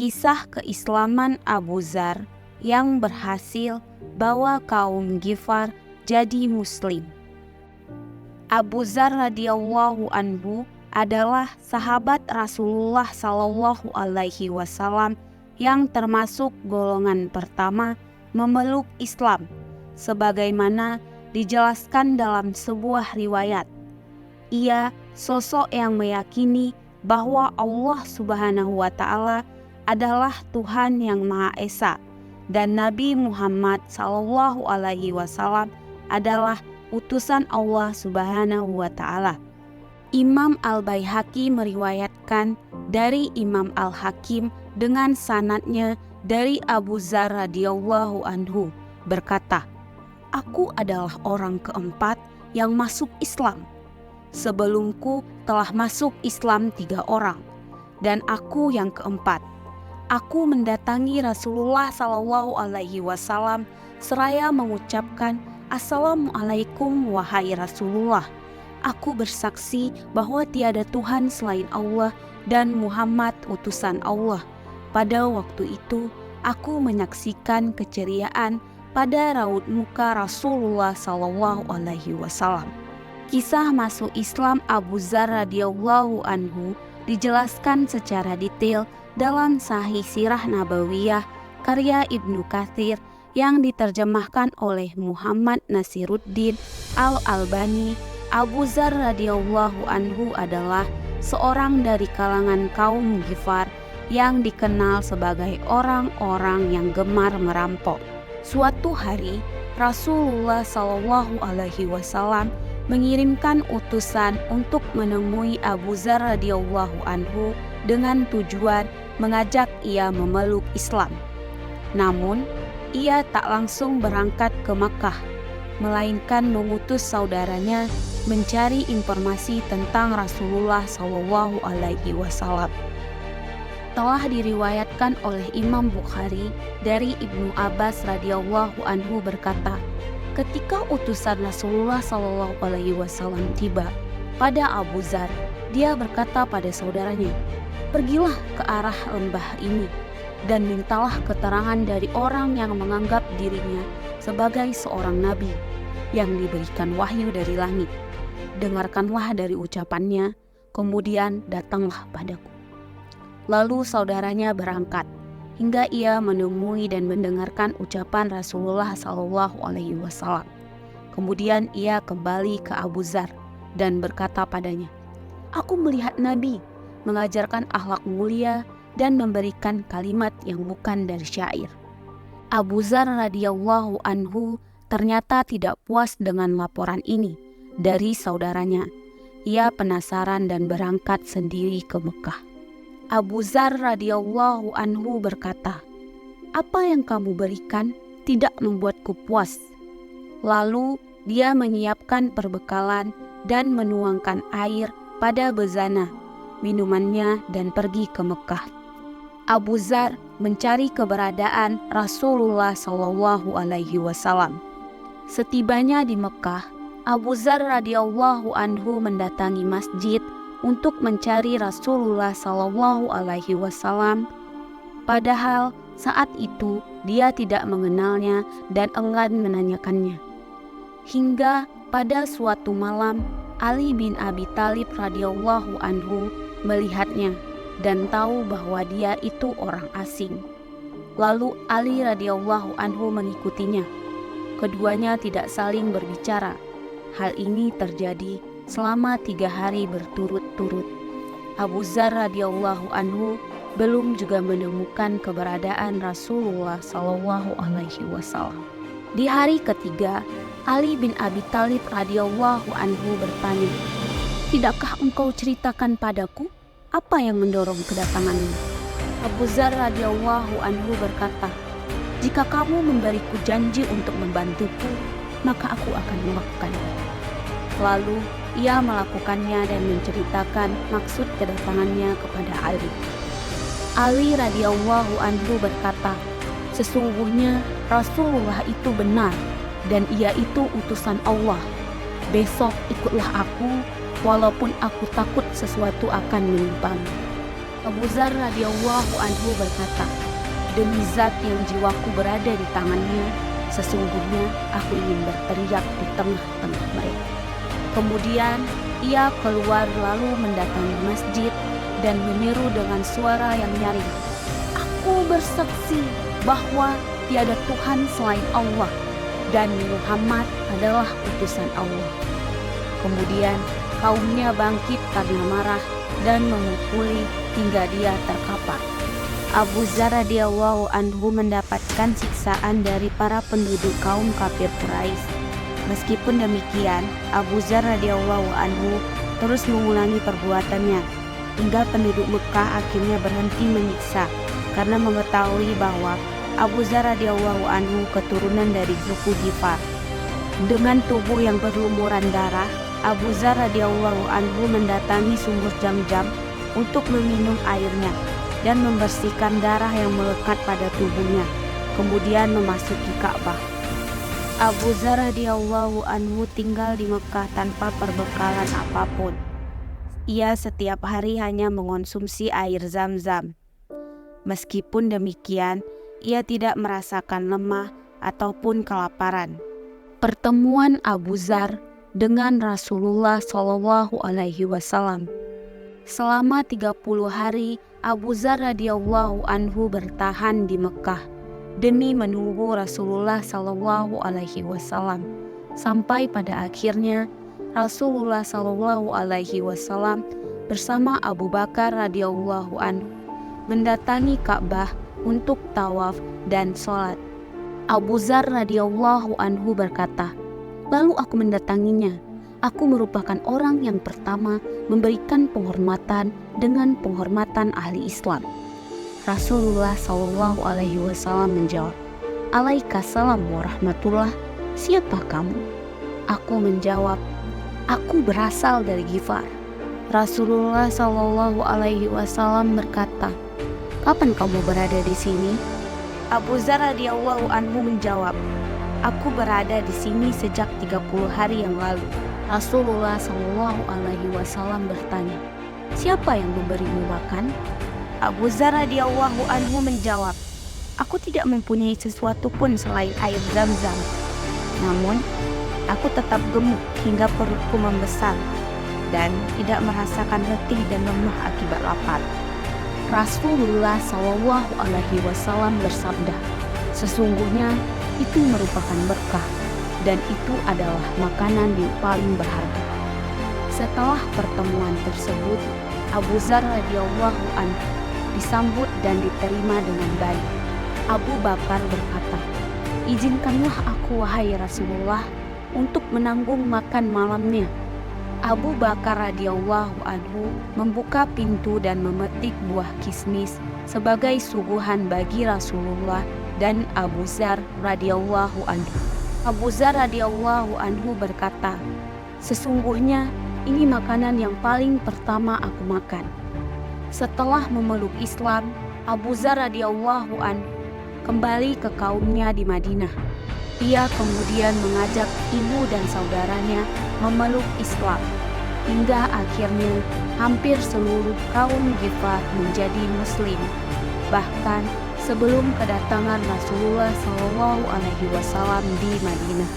Kisah keislaman Abu Dzar yang berhasil bawa kaum Ghifar jadi muslim. Abu Dzar radhiyallahu anhu adalah sahabat Rasulullah sallallahu alaihi wasallam yang termasuk golongan pertama memeluk Islam, sebagaimana dijelaskan dalam sebuah riwayat. Ia sosok yang meyakini bahwa Allah Subhanahu wa Ta'ala adalah Tuhan yang Maha Esa dan Nabi Muhammad sallallahu alaihi wasallam adalah utusan Allah Subhanahu wa Ta'ala. Imam Al-Baihaqi meriwayatkan dari Imam Al-Hakim dengan sanadnya dari Abu Dzar radhiyallahu anhu berkata, "Aku adalah orang keempat yang masuk Islam. Sebelumku telah masuk Islam 3 orang, dan aku yang keempat. Aku mendatangi Rasulullah sallallahu alaihi wasallam seraya mengucapkan, 'Assalamualaikum wahai Rasulullah. Aku bersaksi bahwa tiada Tuhan selain Allah dan Muhammad utusan Allah.' Pada waktu itu, aku menyaksikan keceriaan pada raut muka Rasulullah sallallahu alaihi wasallam." Kisah masuk Islam Abu Dzar radhiyallahu anhu dijelaskan secara detail dalam Sahih Sirah Nabawiyah karya Ibnu Katsir yang diterjemahkan oleh Muhammad Nasiruddin Al-Albani. Abu Dzar radhiyallahu anhu adalah seorang dari kalangan kaum Ghifar yang dikenal sebagai orang-orang yang gemar merampok. Suatu hari, Rasulullah Shallallahu Alaihi Wasallam mengirimkan utusan untuk menemui Abu Dzar radhiyallahu anhu dengan tujuan mengajak ia memeluk Islam. Namun, ia tak langsung berangkat ke Makkah, melainkan mengutus saudaranya mencari informasi tentang Rasulullah Shallallahu Alaihi Wasallam. Telah diriwayatkan oleh Imam Bukhari dari Ibnu Abbas radhiyallahu anhu berkata, ketika utusan Rasulullah Shallallahu Alaihi Wasallam tiba pada Abu Dzar, dia berkata pada saudaranya, "Pergilah ke arah lembah ini dan mintalah keterangan dari orang yang menganggap dirinya sebagai seorang nabi yang diberikan wahyu dari langit. Dengarkanlah dari ucapannya, kemudian datanglah padaku." Lalu saudaranya berangkat hingga ia menemui dan mendengarkan ucapan Rasulullah Shallallahu Alaihi Wasallam. Kemudian ia kembali ke Abu Dzar dan berkata padanya, "Aku melihat Nabi mengajarkan akhlak mulia dan memberikan kalimat yang bukan dari syair." Abu Dzar radhiyallahu anhu ternyata tidak puas dengan laporan ini dari saudaranya. Ia penasaran dan berangkat sendiri ke Mekah. Abu Dzar radhiyallahu anhu berkata, "Apa yang kamu berikan tidak membuatku puas." Lalu dia menyiapkan perbekalan dan menuangkan air pada bezana minumannya dan pergi ke Mekah. Abu Dzar mencari keberadaan Rasulullah Shallallahu Alaihi Wasallam. Setibanya di Mekah, Abu Dzar radhiyallahu anhu mendatangi masjid untuk mencari Rasulullah Shallallahu Alaihi Wasallam. Padahal saat itu dia tidak mengenalnya dan enggan menanyakannya. Hingga pada suatu malam, Ali bin Abi Thalib radhiyallahu anhu melihatnya dan tahu bahwa dia itu orang asing. Lalu Ali radhiyallahu anhu mengikutinya. Keduanya tidak saling berbicara. Hal ini terjadi selama 3 hari berturut-turut. Abu Dzar radhiyallahu anhu belum juga menemukan keberadaan Rasulullah Shallallahu Alaihi Wasallam. Di hari ketiga, Ali bin Abi Thalib radhiyallahu anhu bertanya, "Tidakkah engkau ceritakan padaku apa yang mendorong kedatanganmu?" Abu Dzar radhiyallahu anhu berkata, "Jika kamu memberiku janji untuk membantuku, maka aku akan melakukannya." Lalu ia melakukannya dan menceritakan maksud kedatangannya kepada Ali. Ali radhiyallahu anhu berkata, "Sesungguhnya Rasulullah itu benar dan ia itu utusan Allah. Besok ikutlah aku walaupun aku takut sesuatu akan menimpamu." Abu Dzar radhiyallahu anhu berkata, "Demi zat yang jiwaku berada di tangannya, sesungguhnya aku ingin berteriak di tengah-tengah mereka." Kemudian ia keluar lalu mendatangi masjid dan menyeru dengan suara yang nyaring, "Aku bersaksi bahwa tiada Tuhan selain Allah dan Muhammad adalah utusan Allah." Kemudian kaumnya bangkit karena marah dan memukuli hingga dia terkapar. Abu Dzar radhiyallahu anhu mendapatkan siksaan dari para penduduk kaum kafir Quraisy. Meskipun demikian, Abu Dzar radhiyallahu anhu terus mengulangi perbuatannya hingga penduduk Mekah akhirnya berhenti menyiksa karena mengetahui bahwa Abu Dzar radhiyallahu anhu keturunan dari suku Ghifar. Dengan tubuh yang berlumuran darah, Abu Dzar radhiyallahu anhu mendatangi sumur Zam-Zam untuk meminum airnya dan membersihkan darah yang melekat pada tubuhnya, kemudian memasuki Ka'bah. Abu Dzar radhiyallahu anhu tinggal di Mekah tanpa perbekalan apapun. Ia setiap hari hanya mengonsumsi air Zam-Zam. Meskipun demikian, ia tidak merasakan lemah ataupun kelaparan. Pertemuan Abu Dzar dengan Rasulullah Shallallahu Alaihi Wasallam. Selama 30 hari, Abu Dzar radhiyallahu anhu bertahan di Mekah demi menunggu Rasulullah Shallallahu Alaihi Wasallam. Sampai pada akhirnya Rasulullah Shallallahu Alaihi Wasallam bersama Abu Bakar radhiyallahu anhu mendatangi Ka'bah untuk tawaf dan sholat. Abu Dzar radhiyallahu anhu berkata, "Lalu aku mendatanginya. Aku merupakan orang yang pertama memberikan penghormatan dengan penghormatan ahli Islam." Rasulullah Shallallahu Alaihi Wasallam menjawab, "Alaikassalam warahmatullah. Siapa kamu?" Aku menjawab, "Aku berasal dari Ghifar." Rasulullah Shallallahu Alaihi Wasallam berkata, "Kapan kamu berada di sini?" Abu Dzar radhiyallahu anhu menjawab, "Aku berada di sini sejak 30 hari yang lalu." Rasulullah Shallallahu Alaihi Wasallam bertanya, "Siapa yang memberimu makan?" Abu Dzar radhiyallahu anhu menjawab, "Aku tidak mempunyai sesuatu pun selain air Zam-Zam. Namun, aku tetap gemuk hingga perutku membesar dan tidak merasakan letih dan lemah akibat lapar." Rasulullah Shallallahu Alaihi Wasallam bersabda, "Sesungguhnya itu merupakan berkah dan itu adalah makanan yang paling berharga." Setelah pertemuan tersebut, Abu Dzar radhiyallahu anhu disambut dan diterima dengan baik. Abu Bakar berkata, "Izinkanlah aku, wahai Rasulullah, untuk menanggung makan malamnya." Abu Bakar radhiyallahu anhu membuka pintu dan memetik buah kismis sebagai suguhan bagi Rasulullah dan Abu Dzar radhiyallahu anhu. Abu Dzar radhiyallahu anhu berkata, "Sesungguhnya ini makanan yang paling pertama aku makan." Setelah memeluk Islam, Abu Dzar radhiyallahu anhu kembali ke kaumnya di Madinah. Ia kemudian mengajak ibu dan saudaranya memeluk Islam, hingga akhirnya hampir seluruh kaum Ghifar menjadi Muslim. Bahkan sebelum kedatangan Rasulullah Shallallahu Alaihi Wasallam di Madinah.